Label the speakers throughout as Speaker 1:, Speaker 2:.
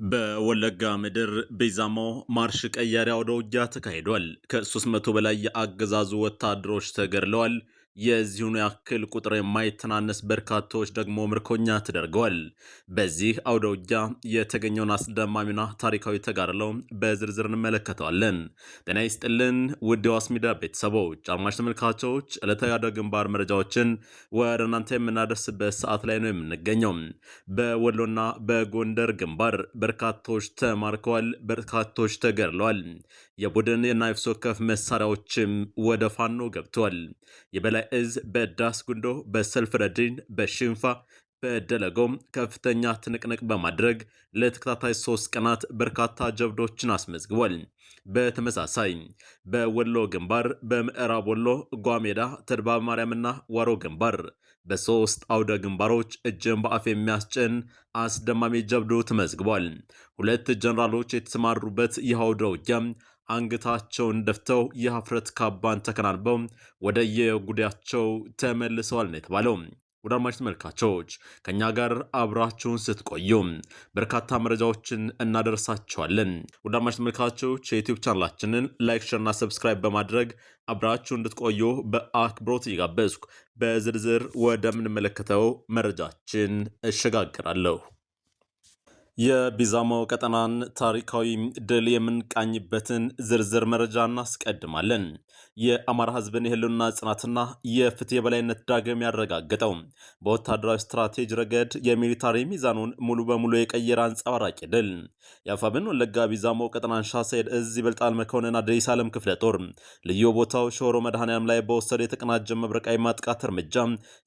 Speaker 1: በወለጋ ምድር ቤዛሞ ማርሽ ቀያሪ አውደ ውጊያ ተካሂዷል። ከ300 በላይ የአገዛዙ ወታደሮች ተገድለዋል። የዚሁን ያክል ቁጥር የማይተናነስ በርካታዎች ደግሞ ምርኮኛ ተደርገዋል። በዚህ አውደ ውጊያ የተገኘውን አስደማሚና ታሪካዊ ተጋድሎ በዝርዝር እንመለከተዋለን። ጤና ይስጥልን ውድ የዋስ ሚዲያ ቤተሰቦች፣ አድማጭ ተመልካቾች፣ ዕለታዊ አውደ ግንባር መረጃዎችን ወደ እናንተ የምናደርስበት ሰዓት ላይ ነው የምንገኘው። በወሎና በጎንደር ግንባር በርካቶች ተማርከዋል፣ በርካቶች ተገድለዋል። የቡድን የናይፍ ወከፍ መሳሪያዎችም ወደ ፋኖ ገብተዋል። የበላይ እዝ በዳስ ጉንዶ፣ በሰልፍ ረድን፣ በሽንፋ በደለጎም ከፍተኛ ትንቅንቅ በማድረግ ለተከታታይ 3 ቀናት በርካታ ጀብዶችን አስመዝግቧል። በተመሳሳይ በወሎ ግንባር በምዕራብ ወሎ ጓሜዳ፣ ተድባብ ማርያምና ዋሮ ግንባር በ3 አውደ ግንባሮች እጅን በአፍ የሚያስጭን አስደማሚ ጀብዶ ተመዝግቧል። 2 ጀነራሎች የተሰማሩበት ይህ አውደ ውጊያ አንገታቸውን ደፍተው የሀፍረት ካባን ተከናንበው ወደ የጉዳያቸው ተመልሰዋል ነው የተባለው። ወደ አድማጭ ተመልካቾች ከኛ ጋር አብራችሁን ስትቆዩ በርካታ መረጃዎችን እናደርሳችኋለን። ወደ አድማጭ ተመልካቾች የዩቲዩብ ቻናላችንን ላይክ፣ ሼር እና ሰብስክራይብ በማድረግ አብራችሁ እንድትቆዩ በአክብሮት እየጋበዝኩ በዝርዝር ወደምንመለከተው መረጃችን እሸጋግራለሁ። የቢዛሞ ቀጠናን ታሪካዊ ድል የምንቃኝበትን ዝርዝር መረጃ እናስቀድማለን። የአማራ ሕዝብን የህልውና ጽናትና የፍትህ የበላይነት ዳግም ያረጋገጠው በወታደራዊ ስትራቴጂ ረገድ የሚሊታሪ ሚዛኑን ሙሉ በሙሉ የቀየረ አንጸባራቂ ድል የአፋብን ወለጋ ቢዛሞ ቀጠና አንሻ ሰይድ እዝ ይበልጣል መኮንን አዲስ ዓለም ክፍለ ጦር ልዩ ቦታው ሾሮ መድኃኔዓለም ላይ በወሰደ የተቀናጀ መብረቃዊ ማጥቃት እርምጃ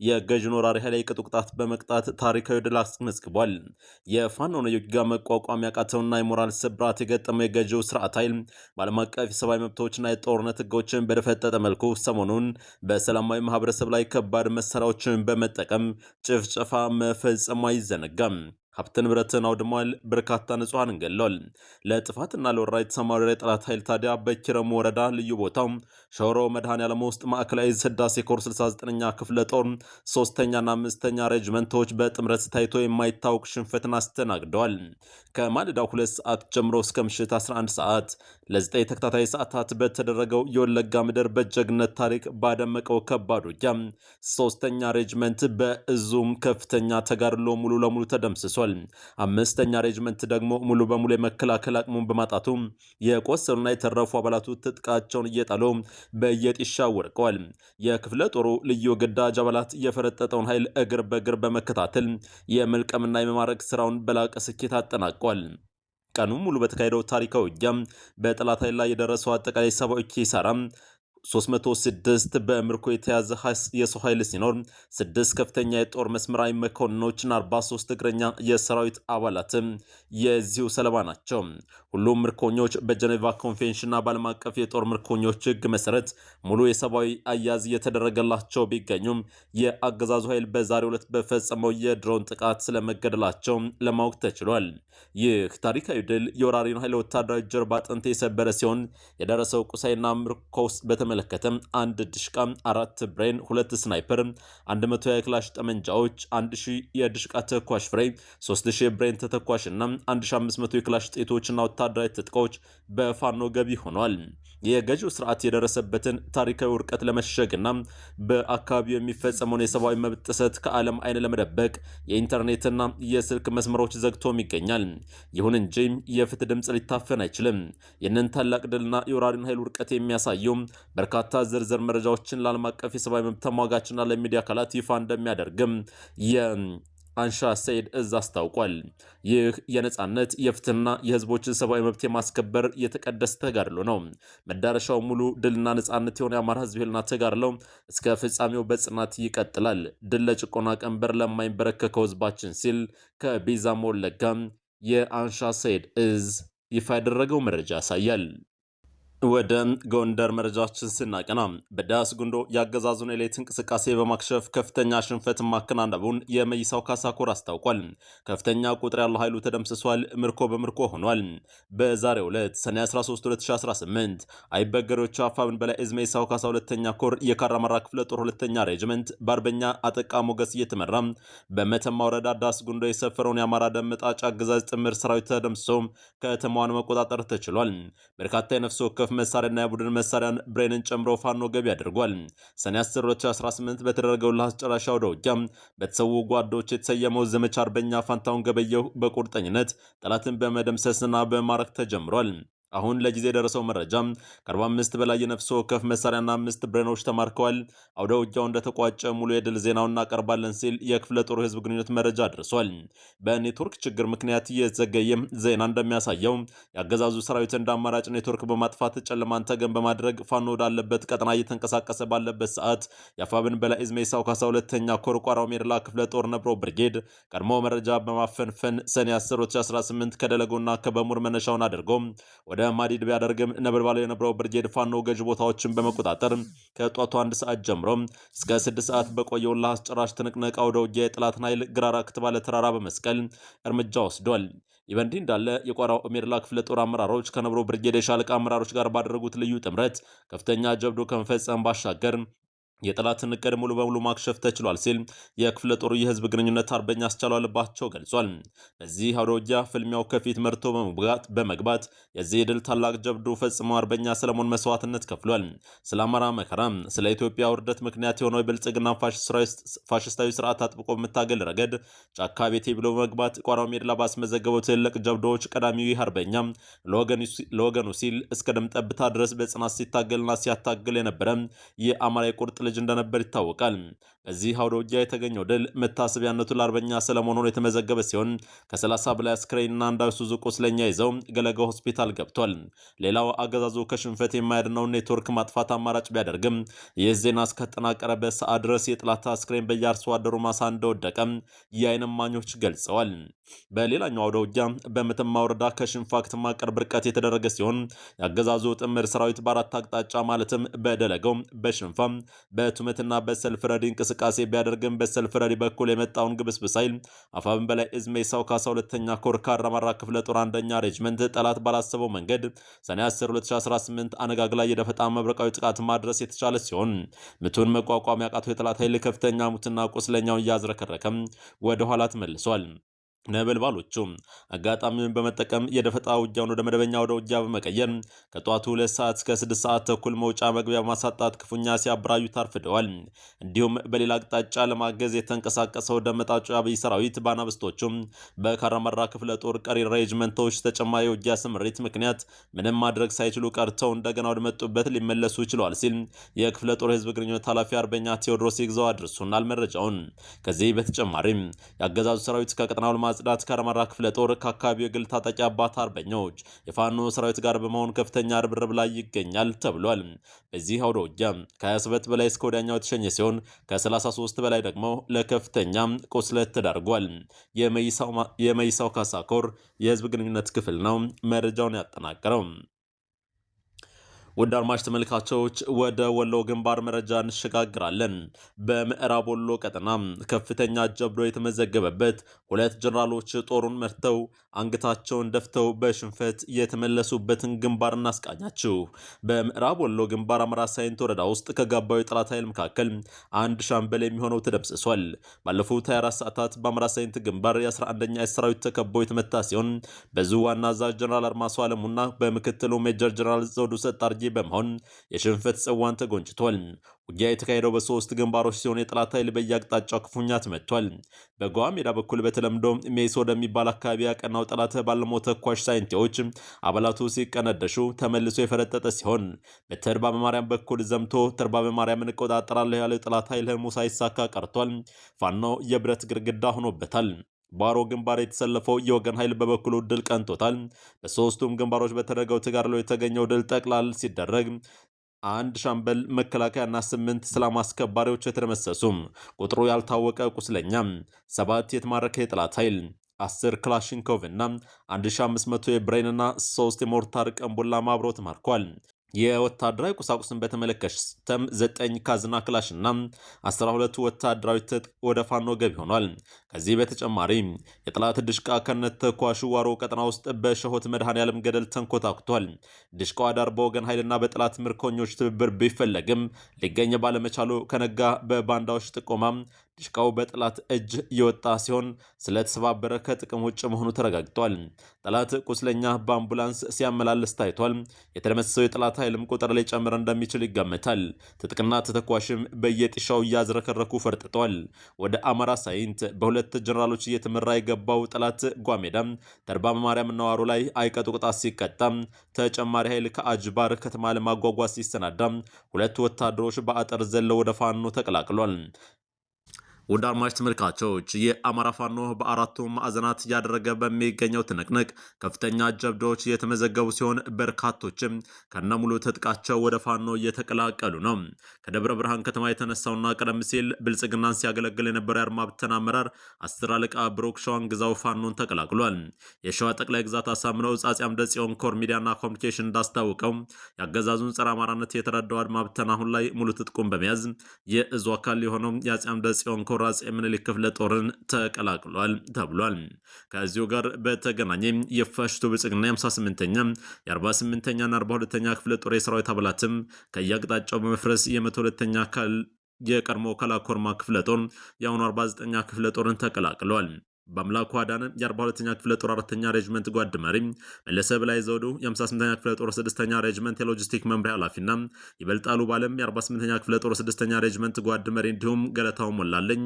Speaker 1: የገዥን ወራሪ ኃይል የቅጡ ቅጣት በመቅጣት ታሪካዊ ድል አስመዝግቧል። የፋኖን የውጊያ መቋቋም ያቃተውና የሞራል ስብራት የገጠመው የገዢው ስርዓት ኃይል በዓለም አቀፍ የሰብአዊ መብቶችና የጦርነት ህጎችን በደፈጠጠ መልኩ ሰሞኑን በሰላማዊ ማህበረሰብ ላይ ከባድ መሳሪያዎችን በመጠቀም ጭፍጨፋ መፈጸሙ አይዘነጋም። ሀብት ንብረትን አውድሟል። በርካታ ንጹሐንን ገድለዋል። ለጥፋትና ለወረራ የተሰማሩ የጠላት ኃይል ታዲያ በኪረሙ ወረዳ ልዩ ቦታው ሾሮ መድኃኔዓለም ውስጥ ማዕከላዊ ህዳሴ ኮር 69ኛ ክፍለ ጦር 3ኛና 5ኛ ሬጅመንቶች በጥምረት ታይቶ የማይታወቅ ሽንፈትን አስተናግደዋል። ከማለዳው 2 ሰዓት ጀምሮ እስከ ምሽት 11 ሰዓት ለ9 ተከታታይ ሰዓታት በተደረገው የወለጋ ምድር በጀግነት ታሪክ ባደመቀው ከባድ ውጊያ 3ኛ ሬጅመንት በእዙም ከፍተኛ ተጋድሎ ሙሉ ለሙሉ ተደምስሷል። 5ኛ ሬጅመንት ደግሞ ሙሉ በሙሉ የመከላከል አቅሙን በማጣቱ የቆሰሉና የተረፉ አባላቱ ትጥቃቸውን እየጣሉ በየጢሻ ወድቀዋል። የክፍለ ጦሩ ልዩ ግዳጅ አባላት የፈረጠጠውን ኃይል እግር በእግር በመከታተል የመልቀምና የመማረክ ስራውን በላቀ ስኬት አጠናቋል። ቀኑ ሙሉ በተካሄደው ታሪካዊ ውጊያ በጠላት ኃይል ላይ የደረሰው አጠቃላይ ሰብአዊ ኪሳራ 306 በምርኮ የተያዘ የሰው ኃይል ሲኖር 6 ከፍተኛ የጦር መስመራዊ መኮንኖችና 43 እግረኛ የሰራዊት አባላትም የዚሁ ሰለባ ናቸው። ሁሉም ምርኮኞች በጀኔቫ ኮንቬንሽንና በዓለም አቀፍ የጦር ምርኮኞች ሕግ መሰረት ሙሉ የሰብአዊ አያዝ እየተደረገላቸው ቢገኙም የአገዛዙ ኃይል በዛሬው ዕለት በፈጸመው የድሮን ጥቃት ስለመገደላቸው ለማወቅ ተችሏል። ይህ ታሪካዊ ድል የወራሪን ኃይል ወታደራዊ ጀርባ አጥንት የሰበረ ሲሆን የደረሰው ቁሳይና ምርኮስ በተመለከተም 1 ድሽቃ፣ 4 ብሬን፣ 2 ስናይፐር፣ 100 የክላሽ ጠመንጃዎች፣ 1000 የድሽቃ ተኳሽ ፍሬ፣ 3000 ብሬን ተተኳሽ እና 1500 የክላሽ ጥይቶችና ወታደራዊ ትጥቆች በፋኖ ገቢ ሆኗል። የገዢው ስርዓት የደረሰበትን ታሪካዊ ውድቀት ለመሸግና በአካባቢው የሚፈጸመውን የሰብአዊ መብት ጥሰት ከዓለም አይን ለመደበቅ የኢንተርኔትና የስልክ መስመሮች ዘግቶም ይገኛል። ይሁን እንጂ የፍትህ ድምፅ ሊታፈን አይችልም። ይህንን ታላቅ ድልና የወራሪን ኃይል ውድቀት የሚያሳዩ በርካታ ዝርዝር መረጃዎችን ለዓለም አቀፍ የሰብአዊ መብት ተሟጋችና ለሚዲያ አካላት ይፋ እንደሚያደርግም የአንሻ ሰይድ እዝ አስታውቋል። ይህ የነጻነት የፍትህና የህዝቦችን ሰብአዊ መብት የማስከበር የተቀደሰ ተጋድሎ ነው። መዳረሻው ሙሉ ድልና ነጻነት የሆነ የአማራ ህዝብ ህልና ተጋድሎ እስከ ፍጻሜው በጽናት ይቀጥላል። ድል ለጭቆና ቀንበር ለማይንበረከከው ህዝባችን ሲል ከቢዛሞ ወለጋ የአንሻ ሰይድ እዝ ይፋ ያደረገው መረጃ ያሳያል። ወደ ጎንደር መረጃችን ስናቀና በዳስ ጉንዶ ያገዛዙን የሌት እንቅስቃሴ በማክሸፍ ከፍተኛ ሽንፈት ማከናነቡን የመይሳው ካሳ ኮር አስታውቋል። ከፍተኛ ቁጥር ያለው ኃይሉ ተደምስሷል፣ ምርኮ በምርኮ ሆኗል። በዛሬው ዕለት ሰኔ 13 2018 አይበገሮቹ አፋብን በላይ እዝ መይሳው ካሳ ሁለተኛ ኮር የካራማራ ክፍለ ጦር ሁለተኛ ሬጅመንት በአርበኛ አጠቃ ሞገስ እየተመራ በመተማ ወረዳ ዳስ ጉንዶ የሰፈረውን የአማራ ደመጣጭ አገዛዝ ጥምር ሰራዊት ተደምስሶ ከተማዋን መቆጣጠር ተችሏል። በርካታ የነፍስ ወከፍ መሳሪያና የቡድን መሳሪያን ብሬንን ጨምሮ ፋኖ ገቢ አድርጓል። ሰኔ 10 2018 በተደረገው ለአስጨራሽ አውደ ውጊያ በተሰዉ ጓዶች የተሰየመው ዘመቻ አርበኛ ፋንታውን ገበየሁ በቁርጠኝነት ጠላትን በመደምሰስና በማረክ ተጀምሯል። አሁን ለጊዜ የደረሰው መረጃ ከ45 በላይ የነፍስ ወከፍ መሳሪያና 5 ብሬኖች ተማርከዋል። አውደ ውጊያው እንደተቋጨ ሙሉ የድል ዜናውን እናቀርባለን ሲል የክፍለ ጦሩ ህዝብ ግንኙነት መረጃ አድርሷል። በኔትወርክ ችግር ምክንያት የዘገየ ዜና እንደሚያሳየው የአገዛዙ ሰራዊት እንደ አማራጭ ኔትወርክ በማጥፋት ጨለማን ተገን በማድረግ ፋኖ ወዳለበት ቀጠና እየተንቀሳቀሰ ባለበት ሰዓት የአፋብን በላይ እዝ መይሳው ካሳ ሁለተኛ ኮር ቋራው ሜድላ ክፍለ ጦር ነብሮ ብርጌድ ቀድሞ መረጃ በማፈንፈን ሰኔ 10 2018 ከደለጎና ከበሙር መነሻውን አድርጎ ወደ ማዲድ ቢያደርግም ነበልባሉ የነበረው ብርጌድ ፋኖ ገዥ ቦታዎችን በመቆጣጠር ከጧቱ 1 ሰዓት ጀምሮ እስከ 6 ሰዓት በቆየው ለአስጨራሽ ትንቅንቅ አውደ ውጊያ የጠላትን ኃይል ግራራ ክትባለ ተራራ በመስቀል እርምጃ ወስዷል። ይህ በእንዲህ እንዳለ የቋራው ሜድላ ክፍለ ጦር አመራሮች ከነብሮ ብርጌድ የሻለቃ አመራሮች ጋር ባደረጉት ልዩ ጥምረት ከፍተኛ ጀብዶ ከመፈጸም ባሻገር የጠላትን እቅድ ሙሉ በሙሉ ማክሸፍ ተችሏል ሲል የክፍለ ጦሩ የህዝብ ግንኙነት አርበኛ አስቻለው አለባቸው ገልጿል። በዚህ አውደ ውጊያ ፍልሚያው ከፊት መርቶ በመግባት የዚህ ድል ታላቅ ጀብዱ ፈጽመው አርበኛ ሰለሞን መስዋዕትነት ከፍሏል። ስለ አማራ መከራ፣ ስለ ኢትዮጵያ ውርደት ምክንያት የሆነው የብልጽግና ፋሽስታዊ ስርዓት አጥብቆ በመታገል ረገድ ጫካ ቤቴ ብሎ በመግባት ቋራው ሜድላ ባስመዘገበው ትልቅ ጀብዶዎች ቀዳሚው ይህ አርበኛ ለወገኑ ሲል እስከ ደም ጠብታ ድረስ በጽናት ሲታገልና ሲያታግል የነበረ የአማራ የቁርጥ ልጅ እንደነበር ይታወቃል። በዚህ አውደ ውጊያ የተገኘው ድል መታሰቢያነቱ ለአርበኛ ሰለሞን ሆኖ የተመዘገበ ሲሆን ከ30 በላይ አስክሬንና አንድ አይሱዙ ቁስለኛ ይዘው ገለጋ ሆስፒታል ገብቷል። ሌላው አገዛዙ ከሽንፈት የማያድነውን ኔትወርክ ማጥፋት አማራጭ ቢያደርግም ይህ ዜና እስከተጠናቀረበት ሰዓት ድረስ የጠላት አስክሬን በየአርሶ አደሩ ማሳ እንደወደቀ የዓይን እማኞች ገልጸዋል። በሌላኛው አውደ ውጊያ በመተማ ወረዳ ከሽንፋ ከተማ ቅርብ ርቀት የተደረገ ሲሆን የአገዛዙ ጥምር ሰራዊት በአራት አቅጣጫ ማለትም በደለገው፣ በሽንፋ፣ በቱመትና በሰልፍ ረዲ እንቅስቃሴ ቢያደርግም በሰልፍ ረዲ በኩል የመጣውን ግብስብስ ኃይል አፋብን በላይ እዝ መይሳው ካሳ ሁለተኛ ኮር ካራማራ ክፍለ ጦር አንደኛ ሬጅመንት ጠላት ባላሰበው መንገድ ሰኔ 10 2018 አነጋግ ላይ የደፈጣ መብረቃዊ ጥቃት ማድረስ የተቻለ ሲሆን ምቱን መቋቋም ያቃተው የጠላት ኃይል ከፍተኛ ሙትና ቁስለኛውን እያዝረከረከም ወደ ኋላ ተመልሷል። ነበልባሎቹ አጋጣሚውን በመጠቀም የደፈጣ ውጊያውን ወደ መደበኛ ወደ ውጊያ በመቀየር ከጧቱ 2 ሰዓት እስከ 6 ሰዓት ተኩል መውጫ መግቢያ ማሳጣት ክፉኛ ሲያብራዩ ታርፍደዋል። እንዲሁም በሌላ አቅጣጫ ለማገዝ የተንቀሳቀሰው ደመጣጩ አብይ ሰራዊት ባናብስቶቹም በካራማራ ክፍለ ጦር ቀሪ ሬጅመንቶች ተጨማሪ ውጊያ ስምሪት ምክንያት ምንም ማድረግ ሳይችሉ ቀርተው እንደገና ወደ መጡበት ሊመለሱ ችለዋል ሲል የክፍለ ጦር ህዝብ ግንኙነት ኃላፊ አርበኛ ቴዎድሮስ ይግዛው አድርሶናል መረጃውን። ከዚህ በተጨማሪም የአገዛዙ ሰራዊት ከቀጠናው ጽዳት ካራማራ ክፍለ ጦር ከአካባቢው የግል ታጣቂ አባት አርበኞች የፋኖ ሰራዊት ጋር በመሆን ከፍተኛ ርብርብ ላይ ይገኛል ተብሏል። በዚህ አውደ ውጊያ ከ27 በላይ እስከ ወዲያኛው የተሸኘ ሲሆን ከ33 በላይ ደግሞ ለከፍተኛ ቁስለት ተዳርጓል። የመይሳው ካሳ ኮር የህዝብ ግንኙነት ክፍል ነው መረጃውን ያጠናቀረው። ውድ አድማጭ ተመልካቾች ወደ ወሎ ግንባር መረጃ እንሸጋግራለን። በምዕራብ ወሎ ቀጠና ከፍተኛ ጀብዶ የተመዘገበበት ሁለት ጀነራሎች ጦሩን መርተው አንገታቸውን ደፍተው በሽንፈት የተመለሱበትን ግንባር እናስቃኛችሁ። በምዕራብ ወሎ ግንባር አማራ ሳይንት ወረዳ ውስጥ ከጋባው የጠላት ኃይል መካከል አንድ ሻምበል የሚሆነው ተደምስሷል። ባለፉት 24 ሰዓታት በአማራ ሳይንት ግንባር የ11ኛ ሰራዊት ተከቦ የተመታ ሲሆን በዙ ዋና አዛዥ ጀነራል አርማሶ አለሙና በምክትሉ ሜጀር ጀነራል ዘውዱ ሰጣርጌ በመሆን የሽንፈት ጽዋን ተጎንጭቷል። ውጊያ የተካሄደው በሶስት ግንባሮች ሲሆን የጠላት ኃይል በየአቅጣጫው ክፉኛ ተመቷል። በጓ ሜዳ በኩል በተለምዶ ሜሶ ወደሚባል አካባቢ ያቀናው ጠላት ባለሞ ተኳሽ ሳይንቲዎች አባላቱ ሲቀነደሹ ተመልሶ የፈረጠጠ ሲሆን በተርባ በማርያም በኩል ዘምቶ ተርባ በማርያምን እቆጣጠራለሁ ያለው የጠላት ኃይል ህልሙ ሳይሳካ ቀርቷል። ፋኖ የብረት ግድግዳ ሆኖበታል። ባሮ ግንባር የተሰለፈው የወገን ኃይል በበኩሉ ድል ቀንቶታል። በሶስቱም ግንባሮች በተደረገው ተጋድሎ የተገኘው ድል ጠቅላል ሲደረግ አንድ ሻምበል መከላከያና 8 ሰላም አስከባሪዎች የተደመሰሱ፣ ቁጥሩ ያልታወቀ ቁስለኛ፣ 7 የተማረከ የጠላት ኃይል፣ 10 ክላሽንኮቭ እና 1500 የብሬንና 3 የሞርታር ቀንቡላ ማብሮ ተማርኳል። የወታደራዊ ቁሳቁስን በተመለከተም 9 ካዝና ክላሽና 12 ወታደራዊ ትጥቅ ወደ ፋኖ ገቢ ሆኗል። ከዚህ በተጨማሪ የጠላት ድሽቃ ከነተኳሹ ዋሮ ቀጠና ውስጥ በሸሆት መድኃኔዓለም ገደል ተንኮታኩቷል። ድሽቃው አዳር በወገን ኃይልና በጠላት ምርኮኞች ትብብር ቢፈለግም ሊገኝ ባለመቻሉ ከነጋ በባንዳዎች ጥቆማ ድሽቃው በጠላት እጅ የወጣ ሲሆን ስለተሰባበረ ከጥቅም ውጭ መሆኑ ተረጋግጧል። ጠላት ቁስለኛ በአምቡላንስ ሲያመላልስ ታይቷል። የተደመሰሰው የጠላት ኃይልም ቁጥር ላይ ጨምረ እንደሚችል ይገመታል። ትጥቅና ተተኳሽም በየጥሻው እያዝረከረኩ ፈርጥጧል። ወደ አማራ ሳይንት በሁለት ጀነራሎች እየተመራ የገባው ጠላት ጓሜዳ ተርባ ማርያምና ዋሮ ላይ አይቀጡ ቅጣት ሲቀጣ ተጨማሪ ኃይል ከአጅባር ከተማ ለማጓጓዝ ሲሰናዳ ሁለት ወታደሮች በአጥር ዘለው ወደ ፋኖ ተቀላቅሏል። ውድ አድማጭ ተመልካቾች የአማራ ፋኖ በአራቱም ማዕዘናት እያደረገ በሚገኘው ትንቅንቅ ከፍተኛ ጀብዶች እየተመዘገቡ ሲሆን በርካቶችም ከነሙሉ ትጥቃቸው ወደ ፋኖ እየተቀላቀሉ ነው። ከደብረ ብርሃን ከተማ የተነሳውና ቀደም ሲል ብልጽግናን ሲያገለግል የነበረው የአድማ ብተና አመራር 10 አለቃ ብሩክ ሸዋን ግዛው ፋኖን ተቀላቅሏል። የሸዋ ጠቅላይ ግዛት አሳምነው ጻጺ አምደ ጽዮን ኮር ሚዲያና ኮሚኒኬሽን እንዳስታወቀው ያገዛዙን ጸረ አማራነት የተረዳው አድማ ብተና አሁን ላይ ሙሉ ትጥቁን በመያዝ የእዙ አካል የሆነው የአፄ አምደ ጽዮን ኮራጽ ምኒልክ ክፍለ ጦርን ተቀላቅሏል ተብሏል። ከዚሁ ጋር በተገናኘ የፋሽቱ ብልጽግና የ58ኛ የ48ኛና 42ኛ ክፍለ ጦር የሰራዊት አባላትም ከየአቅጣጫው በመፍረስ የ102ኛ አካል የቀድሞ ከላኮርማ ክፍለ ጦር የአሁኑ 49ኛ ክፍለ ጦርን ተቀላቅሏል። በአምላኩ አዳነ የ42ኛ ክፍለ ጦር 4ኛ ሬጅመንት ጓድ መሪ መለሰ በላይ ዘውዱ የ58ኛ ክፍለ ጦር 6ኛ ሬጅመንት የሎጂስቲክ መምሪያ ኃላፊና ይበልጣሉ ባለም የ48ኛ ክፍለ ጦር 6ኛ ሬጅመንት ጓድ መሪ እንዲሁም ገለታው ሞላለኝ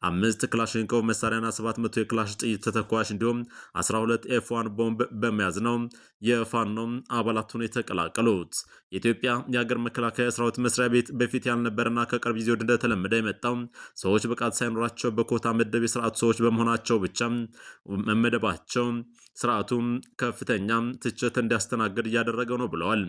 Speaker 1: 5 ክላሽንኮቭ መሳሪያና 700 የክላሽ ጥይት ተተኳሽ እንዲሁም 12 ኤፍ1 ቦምብ በመያዝ ነው የፋኖ አባላቱን የተቀላቀሉት። የኢትዮጵያ የሀገር መከላከያ ሰራዊት መስሪያ ቤት በፊት ያልነበረና ከቅርብ ጊዜ ወደ እንደተለመደ የመጣው ሰዎች ብቃት ሳይኖራቸው በኮታ ምድብ የስርዓቱ ሰዎች በመሆናቸው ብቻ መመደባቸው ስርዓቱም ከፍተኛ ትችት እንዲያስተናግድ እያደረገው ነው ብለዋል።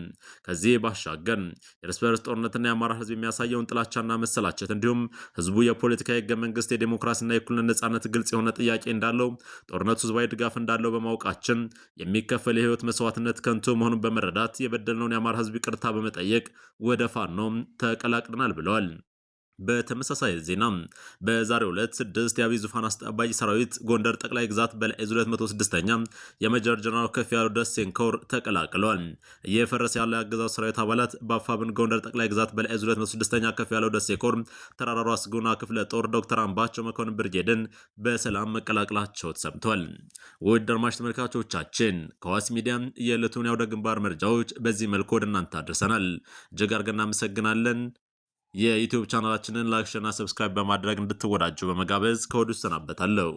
Speaker 1: ከዚህ ባሻገር የእርስ በርስ ጦርነትና የአማራ ህዝብ የሚያሳየውን ጥላቻና መሰላቸት እንዲሁም ህዝቡ የፖለቲካ የህገ መንግስት የዴሞክራሲና የእኩልነት ነጻነት ግልጽ የሆነ ጥያቄ እንዳለው ጦርነቱ ህዝባዊ ድጋፍ እንዳለው በማወቃችን የሚከፈል የህይወት መስዋዕትነት ከንቱ መሆኑን በመረዳት የበደልነውን የአማራ ህዝብ ይቅርታ በመጠየቅ ወደ ፋኖ ተቀላቅለናል ብለዋል። በተመሳሳይ ዜና በዛሬው ዕለት 6 የአብይ ዙፋን አስጠባቂ ሰራዊት ጎንደር ጠቅላይ ግዛት በላይ 206ኛ የሜጀር ጀነራል ከፍያለው ደሴን ኮር ተቀላቅለዋል። እየፈረሰ ያለው የአገዛዙ ሰራዊት አባላት በአፋብን ጎንደር ጠቅላይ ግዛት በላይ 206ኛ ከፍያለው ደሴ ኮር ተራራሩ አስጉና ክፍለ ጦር ዶክተር አምባቸው መኮንን ብርጌድን በሰላም መቀላቀላቸው ተሰምቷል። ውድ አድማጭ ተመልካቾቻችን ከዋስ ሚዲያ የዕለቱን ያውደ ግንባር መረጃዎች በዚህ መልኩ ወደ እናንተ አድርሰናል። እጅግ አድርገን እናመሰግናለን። የዩቲዩብ ቻናላችንን ላይክ እና ሰብስክራይብ በማድረግ እንድትወዳጁ በመጋበዝ ከወዲሁ እሰናበታለሁ።